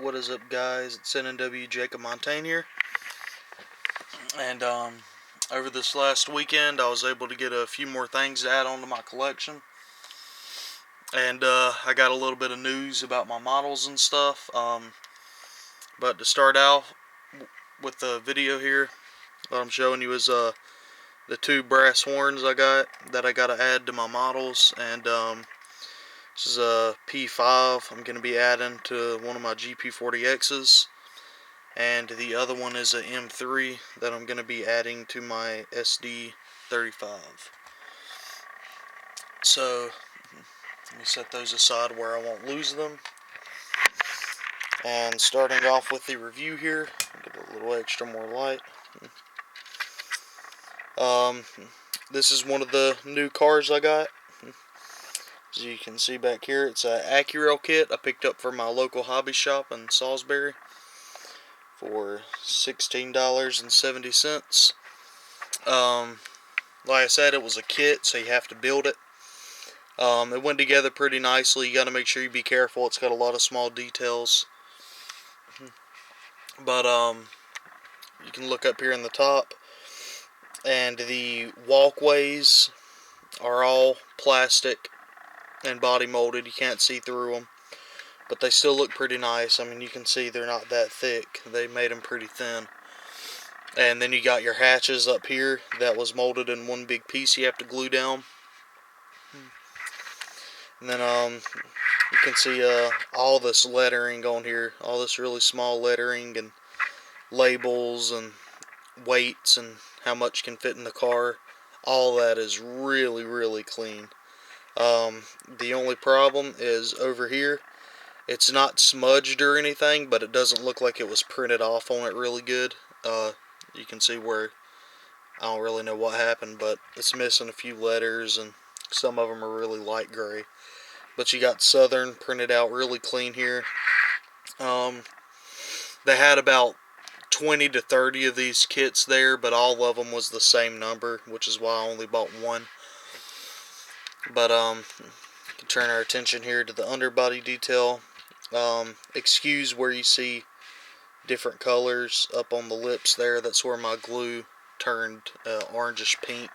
What is up, guys? It's NNW Jacob Montaigne here. And over this last weekend, I was able to get a few more things to add on to my collection. And I got a little bit of news about my models and stuff. But to start out with the video here, what I'm showing you is the two brass horns I got to add to my models. And this is a P5 I'm going to be adding to one of my GP40Xs. And the other one is a M3 that I'm going to be adding to my SD35. So, let me set those aside where I won't lose them. And starting off with the review here, get a little extra more light. This is one of the new cars I got. As you can see back here, it's an acura kit I picked up from my local hobby shop in Salisbury for $16.70. Like I said, it was a kit, so you have to build it. It went together pretty nicely. You got to make sure you be careful. It's got a lot of small details. But you can look up here in the top, and the walkways are all plastic and body molded. You can't see through them, but they still look pretty nice. I mean, you can see they're not that thick. They made them pretty thin. And then you got your hatches up here that was molded in one big piece you have to glue down. And then you can see all this lettering on here, all this really small lettering and labels and weights and how much can fit in the car. All that is really, really clean. The only problem is over here. It's not smudged or anything, but it doesn't look like it was printed off on it really good. You can see where, I don't really know what happened, but it's missing a few letters, and some of them are really light gray. But you got Southern printed out really clean here. They had about 20 to 30 of these kits there, but all of them was the same number, which is why I only bought one. But can turn our attention here to the underbody detail. Excuse where you see different colors up on the lips there. That's where my glue turned orangish pink.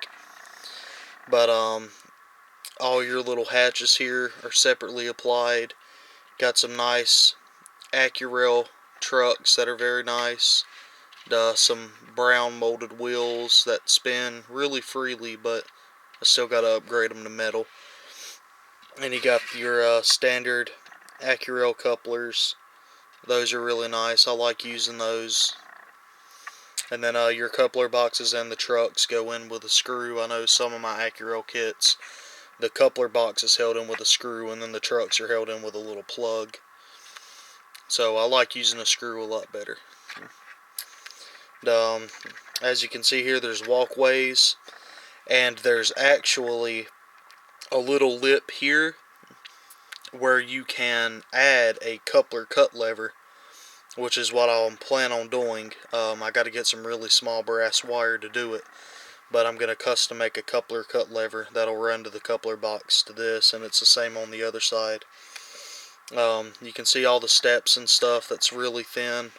But all your little hatches here are separately applied. Got some nice Acura trucks that are very nice. Some brown molded wheels that spin really freely, but I still got to upgrade them to metal. And you got your standard Acura couplers. Those are really nice. I like using those. And then your coupler boxes and the trucks go in with a screw. I know some of my Acura kits, the coupler box is held in with a screw, and then the trucks are held in with a little plug. So I like using a screw a lot better. And, as you can see here, there's walkways, and there's actually a little lip here where you can add a coupler cut lever, which is what I'll plan on doing. I got to get some really small brass wire to do it, but I'm going to custom make a coupler cut lever that'll run to the coupler box to this, and it's the same on the other side. You can see all the steps and stuff. That's really thin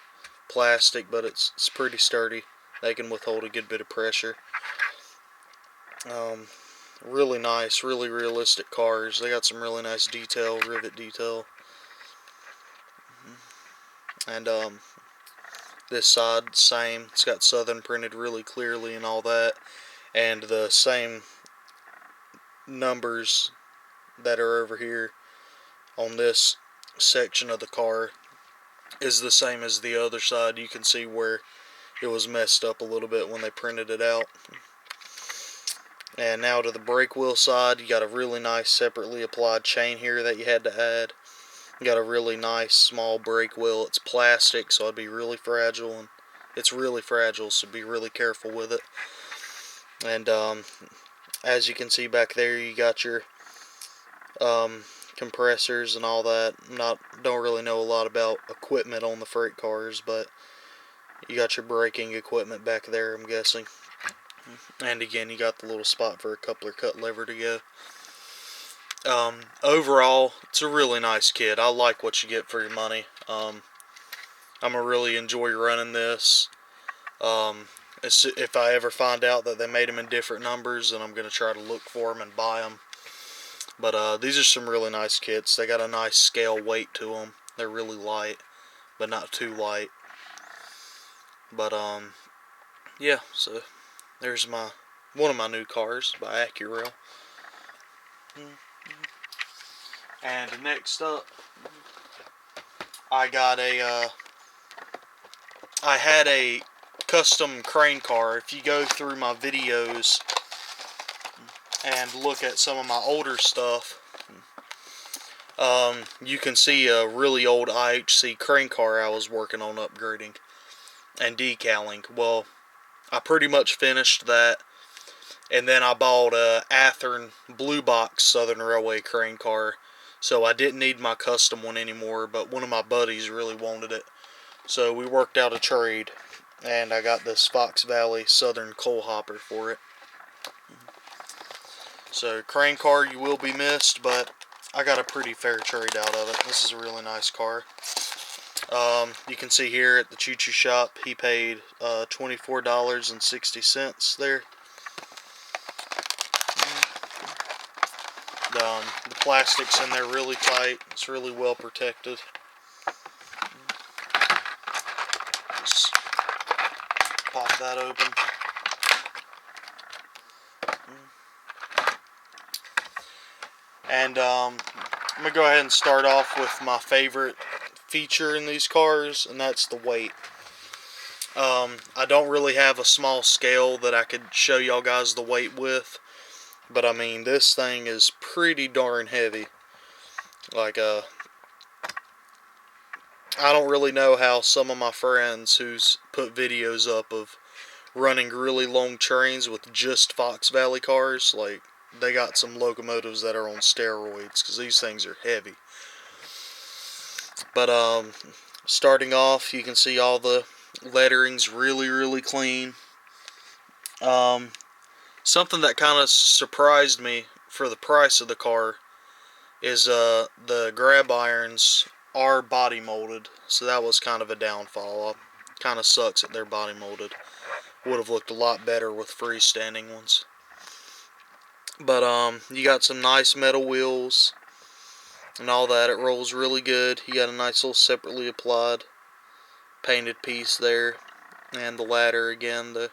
plastic, but it's pretty sturdy. They can withhold a good bit of pressure. Really nice, really realistic cars. They got some really nice detail, rivet detail. And this side, same. It's got Southern printed really clearly and all that. And the same numbers that are over here on this section of the car is the same as the other side. You can see where it was messed up a little bit when they printed it out. And now to the brake wheel side, you got a really nice separately applied chain here that you had to add. You got a really nice small brake wheel. It's plastic, so it'd be really fragile, and it's really fragile, so be really careful with it. And as you can see back there, you got your compressors and all that. Don't really know a lot about equipment on the freight cars, but you got your braking equipment back there, I'm guessing. And again, you got the little spot for a coupler cut lever to go. Overall, it's a really nice kit. I like what you get for your money. I'm going to really enjoy running this. If I ever find out that they made them in different numbers, then I'm going to try to look for them and buy them. But these are some really nice kits. They got a nice scale weight to them. They're really light, but not too light. But yeah, so there's one of my new cars by Acura. And next up, I had a custom crane car. If you go through my videos and look at some of my older stuff, you can see a really old IHC crane car I was working on upgrading and decaling. Well, I pretty much finished that, and then I bought a Athearn Blue Box Southern Railway crane car, so I didn't need my custom one anymore, but one of my buddies really wanted it, so we worked out a trade, and I got this Fox Valley Southern coal hopper for it. So crane car, you will be missed, but I got a pretty fair trade out of it. This is a really nice car. You can see here at the Choo Choo shop, he paid $24.60 there. The plastic's in there really tight. It's really well protected. Just pop that open. And I'm going to go ahead and start off with my favorite feature in these cars, and that's the weight. I don't really have a small scale that I could show y'all guys the weight with, but I mean, this thing is pretty darn heavy. Like, I don't really know how some of my friends who's put videos up of running really long trains with just Fox Valley cars, like, they got some locomotives that are on steroids, because these things are heavy. But starting off, you can see all the lettering's really clean. Something that kind of surprised me for the price of the car is the grab irons are body molded, so that was kind of a downfall. Kind of sucks that they're body molded. Would have looked a lot better with freestanding ones. But you got some nice metal wheels and all that. It rolls really good. You got a nice little separately applied painted piece there, and the ladder again. The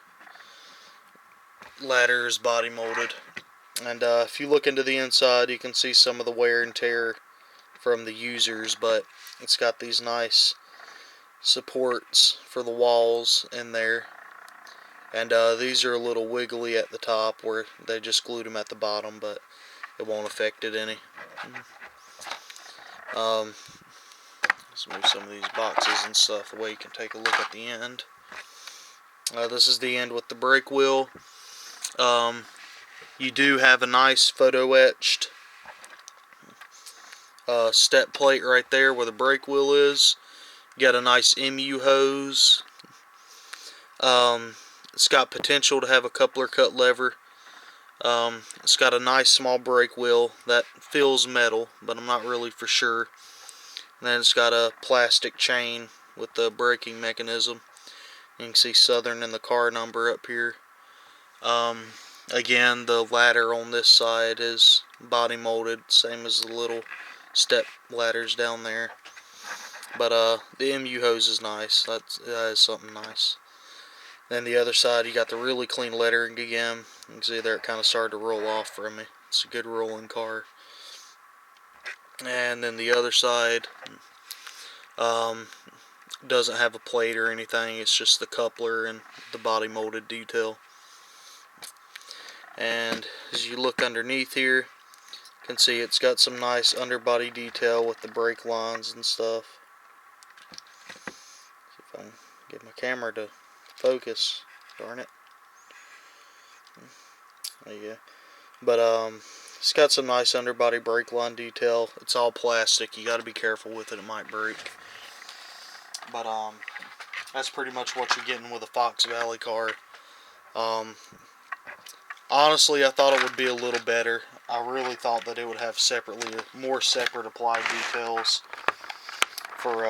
ladder is body molded, and if you look into the inside, you can see some of the wear and tear from the users, but it's got these nice supports for the walls in there. And these are a little wiggly at the top where they just glued them at the bottom, but it won't affect it any. Let's move some of these boxes and stuff away. You can take a look at the end. This is the end with the brake wheel. You do have a nice photo etched step plate right there where the brake wheel is. You got a nice MU hose. It's got potential to have a coupler cut lever. It's got a nice small brake wheel that feels metal, but I'm not really for sure. And then it's got a plastic chain with the braking mechanism. You can see Southern and the car number up here. Again, the ladder on this side is body molded, same as the little step ladders down there. But the MU hose is nice. That is something nice. Then the other side, you got the really clean lettering again. You can see there it kind of started to roll off from me. It's a good rolling car. And then the other side doesn't have a plate or anything. It's just the coupler and the body molded detail. And as you look underneath here, you can see it's got some nice underbody detail with the brake lines and stuff. See if I can get my camera to focus. Darn it. There you go. But it's got some nice underbody brake line detail. It's all plastic. You got to be careful with it. It might break. But that's pretty much what you're getting with a Fox Valley car. Honestly, I thought it would be a little better. I really thought that it would have more separate applied details for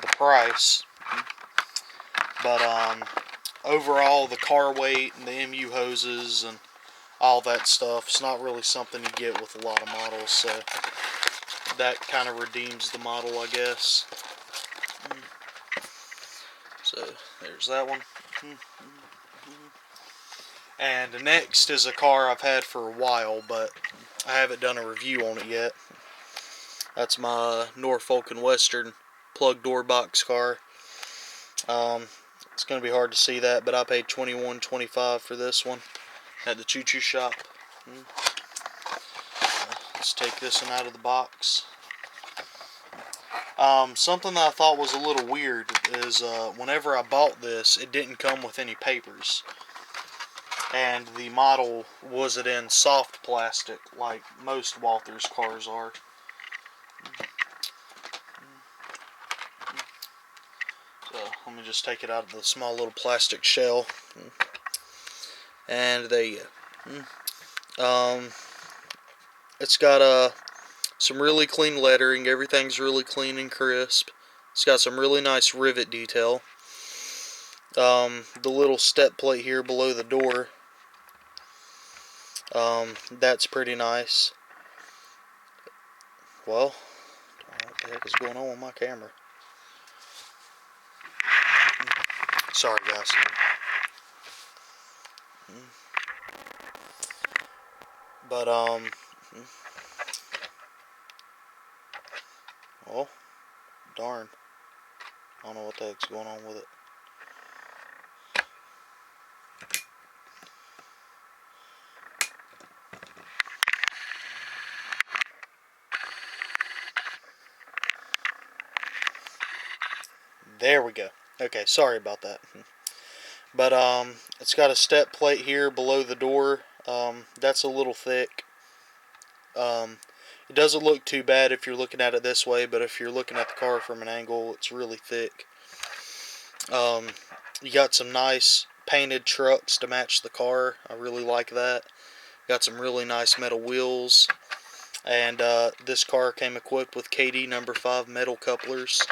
the price. But overall, the car weight and the MU hoses and all that stuff, it's not really something you get with a lot of models, so that kind of redeems the model, I guess. So there's that one. And next is a car I've had for a while, but I haven't done a review on it yet. That's my Norfolk and Western plug door boxcar. It's going to be hard to see that, but I paid $21.25 for this one at the Choo Choo shop. Let's take this one out of the box. Something that I thought was a little weird is whenever I bought this, it didn't come with any papers. And the model wasn't in soft plastic like most Walthers cars are. So let me just take it out of the small little plastic shell. And there you go. It's got some really clean lettering. Everything's really clean and crisp. It's got some really nice rivet detail. The little step plate here below the door, that's pretty nice. Well, what the heck is going on with my camera? Sorry, guys. But, well, darn. I don't know what the heck's going on with it. There we go. Okay, sorry about that. But, it's got a step plate here below the door. That's a little thick. It doesn't look too bad if you're looking at it this way, but if you're looking at the car from an angle, it's really thick. You got some nice painted trucks to match the car. I really like that. Got some really nice metal wheels. And this car came equipped with KD number 5 metal couplers.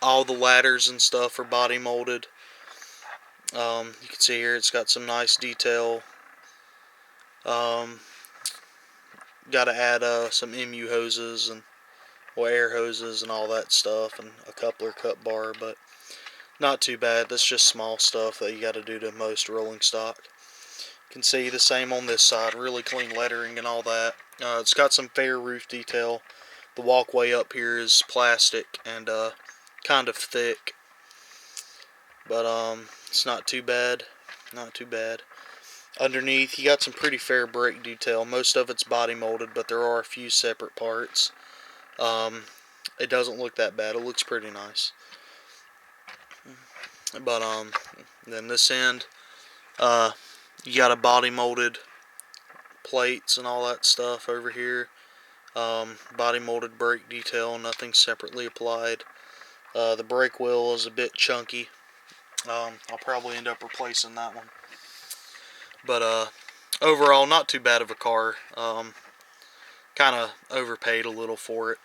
All the ladders and stuff are body molded. You can see here it's got some nice detail. Got to add some MU hoses and air hoses and all that stuff, and a coupler cut bar, but not too bad. That's just small stuff that you got to do to most rolling stock. You can see the same on this side, really clean lettering and all that. It's got some fair roof detail. The walkway up here is plastic and kind of thick, but it's not too bad. Not too bad. Underneath, you got some pretty fair brake detail. Most of it's body molded, but there are a few separate parts. It doesn't look that bad. It looks pretty nice. But then this end, you got a body molded plates and all that stuff over here. Body molded brake detail, nothing separately applied. The brake wheel is a bit chunky. I'll probably end up replacing that one. But overall, not too bad of a car. Kind of overpaid a little for it.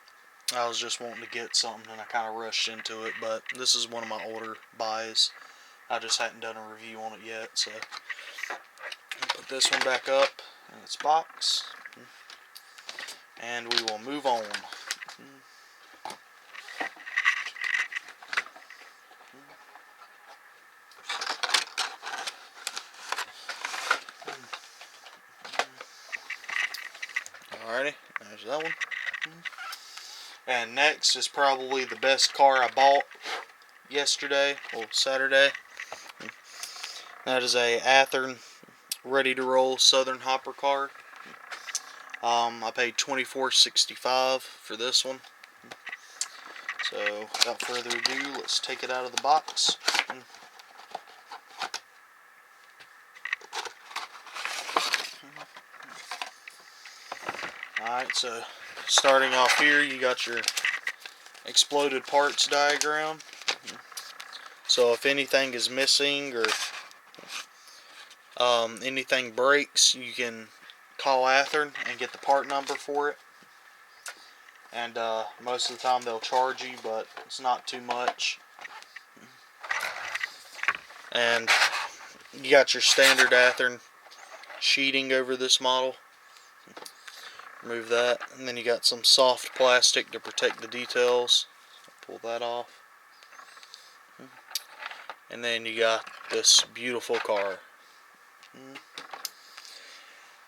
I was just wanting to get something and I kind of rushed into it, but this is one of my older buys. I just hadn't done a review on it yet, so I'll put this one back up in its box, and we will move on. Alrighty, there's that one. And next is probably the best car I bought yesterday, or Saturday. That is a Athearn ready-to-roll Southern hopper car. I paid $24.65 for this one. So, without further ado, let's take it out of the box. Alright, so starting off here, you got your exploded parts diagram. So if anything is missing or anything breaks, you can call Athearn and get the part number for it. And most of the time they'll charge you, but it's not too much. And you got your standard Athearn sheeting over this model. Remove that, and then you got some soft plastic to protect the details. Pull that off. And then you got this beautiful car.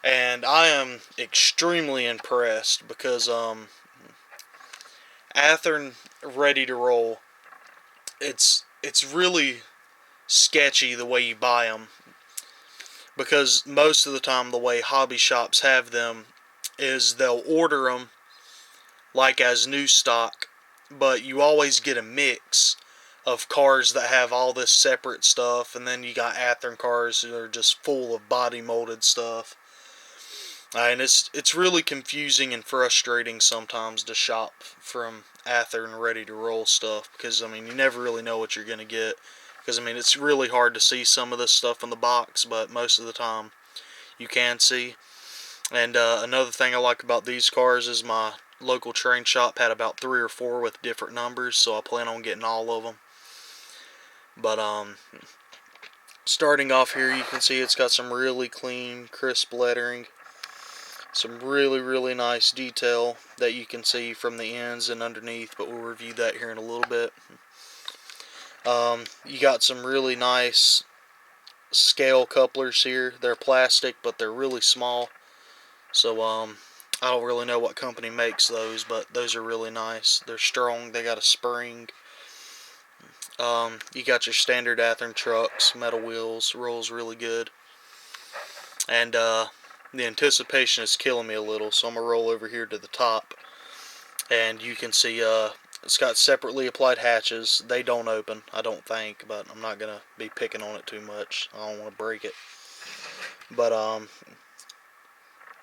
And I am extremely impressed because Athearn Ready to Roll, it's really sketchy the way you buy them, because most of the time the way hobby shops have them is they'll order them like as new stock, but you always get a mix of cars that have all this separate stuff, and then you got Athearn cars that are just full of body molded stuff. And it's really confusing and frustrating sometimes to shop from Athearn Ready to Roll stuff, because I mean, you never really know what you're going to get, because I mean, it's really hard to see some of this stuff in the box, but most of the time you can see. And another thing I like about these cars is my local train shop had about 3 or 4 with different numbers, so I plan on getting all of them. But starting off here, you can see it's got some really clean, crisp lettering. Some really nice detail that you can see from the ends and underneath, but we'll review that here in a little bit. You got some really nice scale couplers here. They're plastic, but they're really small. So I don't really know what company makes those, but those are really nice. They're strong. They got a spring. You got your standard Athearn trucks, metal wheels, rolls really good. And the anticipation is killing me a little, so I'm going to roll over here to the top. And you can see it's got separately applied hatches. They don't open, I don't think, but I'm not going to be picking on it too much. I don't want to break it. But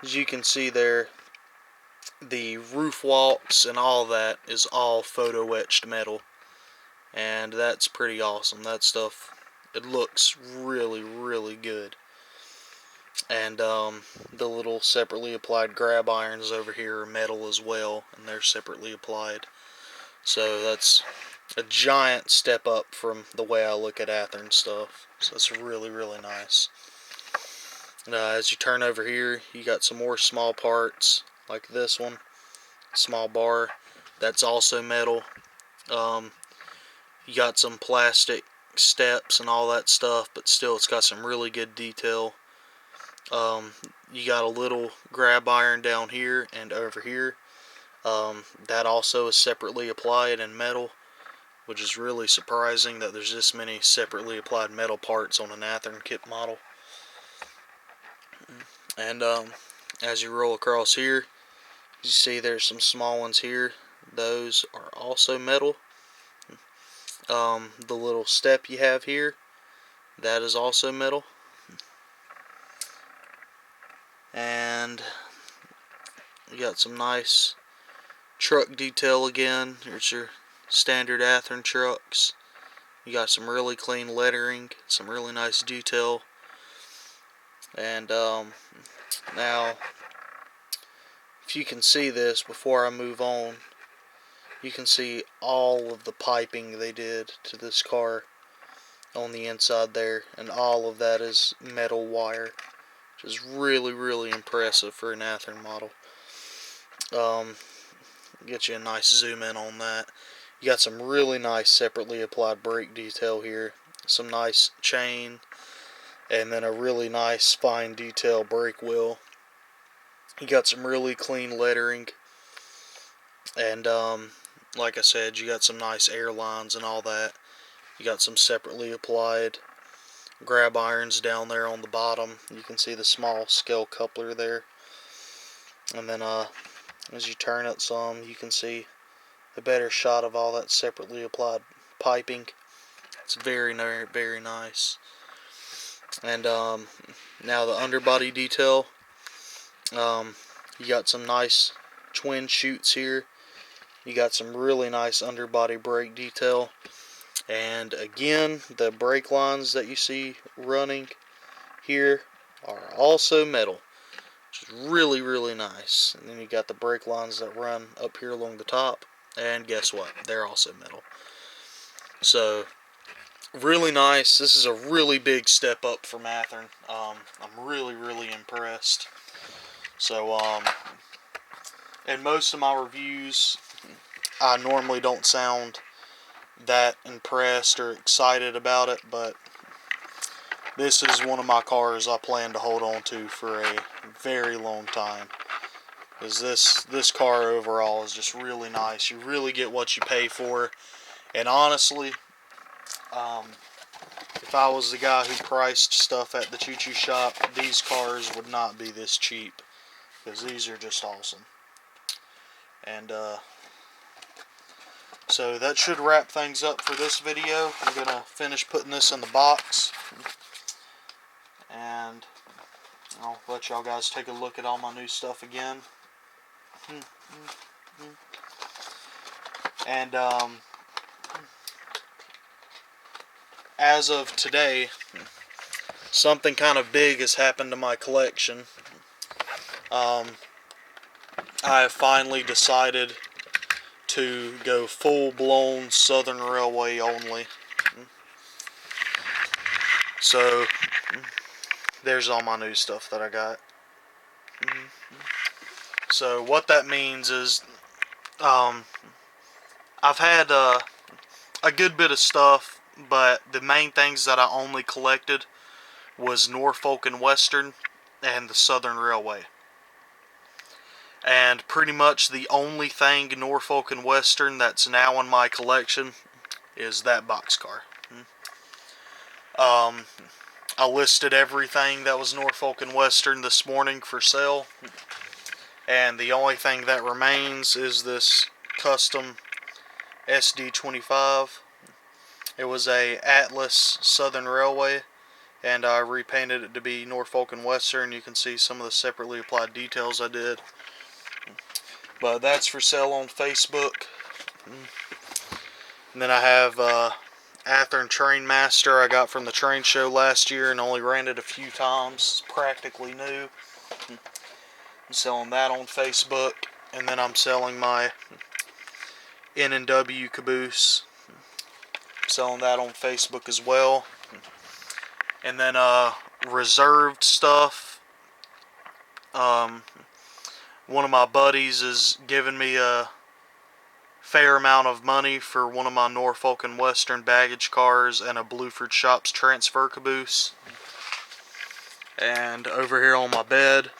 as you can see there, the roof walks and all that is all photo etched metal. And that's pretty awesome. That stuff, it looks really good. And the little separately applied grab irons over here are metal as well, and they're separately applied. So that's a giant step up from the way I look at Athearn stuff. So that's really nice. And, as you turn over here, you got some more small parts like this one, small bar. That's also metal. You got some plastic steps and all that stuff, but still it's got some really good detail. You got a little grab iron down here and over here. That also is separately applied in metal, which is really surprising that there's this many separately applied metal parts on an Athearn kit model. And as you roll across here, you see there's some small ones here. Those are also metal. The little step you have here, that is also metal. And you got some nice truck detail again. Here's your standard Athearn trucks. You got some really clean lettering, some really nice detail. And now, if you can see this before I move on, you can see all of the piping they did to this car on the inside there, and all of that is metal wire, which is really impressive for an Athearn model. Get you a nice zoom in on that. You got some really nice separately applied brake detail here, some nice chain, and then a really nice fine detail brake wheel. You got some really clean lettering, and like I said, you got some nice air lines and all that. You got some separately applied grab irons down there on the bottom. You can see the small scale coupler there. And then as you turn it some, you can see a better shot of all that separately applied piping. It's very nice. And now the underbody detail. You got some nice twin chutes here. You got some really nice underbody brake detail. And again, the brake lines that you see running here are also metal, which is really nice. And then you got the brake lines that run up here along the top, and guess what? They're also metal. So Really nice. This is a really big step up for Mathern. I'm really impressed. So, in most of my reviews, I normally don't sound that impressed or excited about it, but this is one of my cars I plan to hold on to for a very long time. Because this car overall is just really nice. You really get what you pay for. And honestly, if I was the guy who priced stuff at the Choo Choo shop, these cars would not be this cheap. Because these are just awesome. And so that should wrap things up for this video. I'm going to finish putting this in the box. And I'll let y'all guys take a look at all my new stuff again. And as of today, something kind of big has happened to my collection. I have finally decided to go full-blown Southern Railway only. So there's all my new stuff that I got. So what that means is I've had a good bit of stuff, but the main things that I only collected was Norfolk and Western and the Southern Railway. And pretty much the only thing Norfolk and Western that's now in my collection is that boxcar. I listed everything that was Norfolk and Western this morning for sale, and the only thing that remains is this custom SD25. It was a Atlas Southern Railway, and I repainted it to be Norfolk and Western. You can see some of the separately applied details I did. But that's for sale on Facebook. And then I have Athearn Trainmaster I got from the train show last year and only ran it a few times. It's practically new. I'm selling that on Facebook. And then I'm selling my N&W caboose. Selling that on Facebook as well. And then reserved stuff. One of my buddies is giving me a fair amount of money for one of my Norfolk and Western baggage cars and a Blueford Shops transfer caboose. And over here on my bed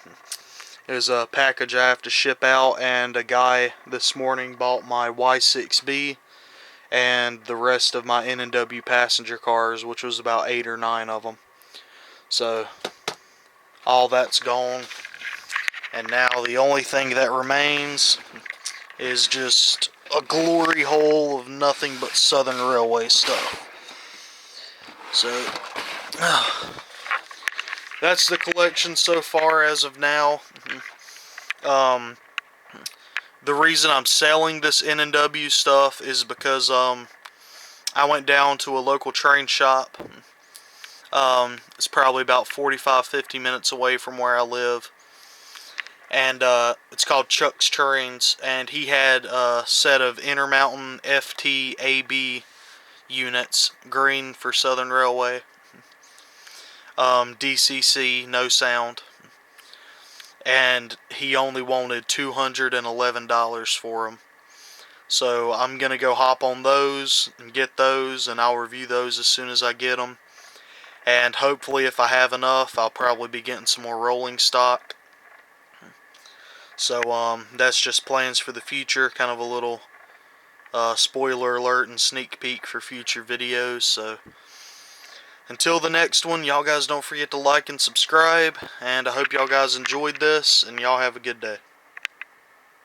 is a package I have to ship out, and a guy this morning bought my Y6B and the rest of my N&W passenger cars, which was about 8 or 9 of them. So all that's gone. And now the only thing that remains is just a glory hole of nothing but Southern Railway stuff. So that's the collection so far as of now. The reason I'm selling this N&W stuff is because I went down to a local train shop. It's probably about 45-50 minutes away from where I live. And it's called Chuck's Trains, and he had a set of Intermountain FT AB units, green for Southern Railway, DCC, no sound, and he only wanted $211 for them. So I'm going to go hop on those and get those, and I'll review those as soon as I get them. And hopefully if I have enough, I'll probably be getting some more rolling stock. So that's just plans for the future, kind of a little spoiler alert and sneak peek for future videos. So until the next one, y'all guys don't forget to like and subscribe, and I hope y'all guys enjoyed this, and y'all have a good day.